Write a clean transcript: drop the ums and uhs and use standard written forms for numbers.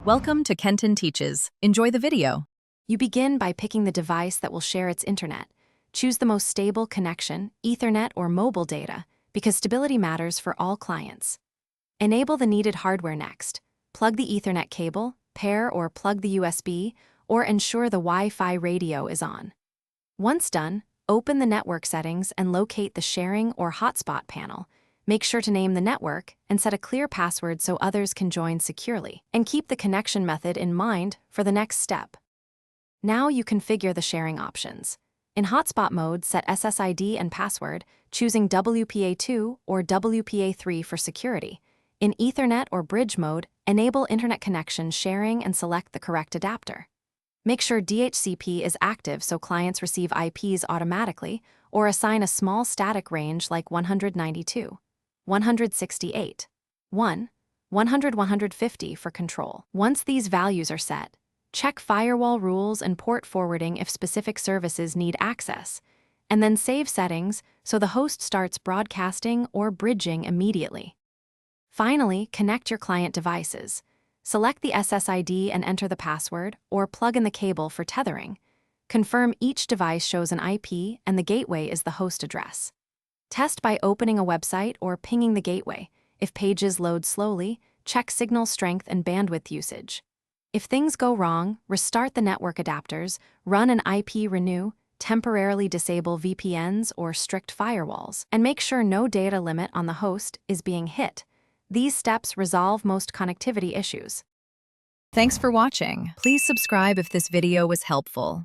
Welcome to Kenton Teaches. Enjoy the video. You begin by picking the device that will share its internet. Choose the most stable connection, Ethernet or mobile data, because stability matters for all clients. Enable the needed hardware next. Plug the Ethernet cable, pair or plug the USB, or ensure the Wi-Fi radio is on. Once done, open the network settings and locate the sharing or hotspot panel. Make sure to name the network and set a clear password so others can join securely. And keep the connection method in mind for the next step. Now you configure the sharing options. In hotspot mode, set SSID and password, choosing WPA2 or WPA3 for security. In Ethernet or bridge mode, enable internet connection sharing and select the correct adapter. Make sure DHCP is active so clients receive IPs automatically, or assign a small static range like 192. 168, 100-150 for control. Once these values are set, check firewall rules and port forwarding if specific services need access, and then save settings so the host starts broadcasting or bridging immediately. Finally, connect your client devices. Select the SSID and enter the password, or plug in the cable for tethering. Confirm each device shows an IP and the gateway is the host address. Test by opening a website or pinging the gateway. If pages load slowly, check signal strength and bandwidth usage. If things go wrong, restart the network adapters, run an IP renew, temporarily disable VPNs or strict firewalls, and make sure no data limit on the host is being hit. These steps resolve most connectivity issues. Thanks for watching. Please subscribe if this video was helpful.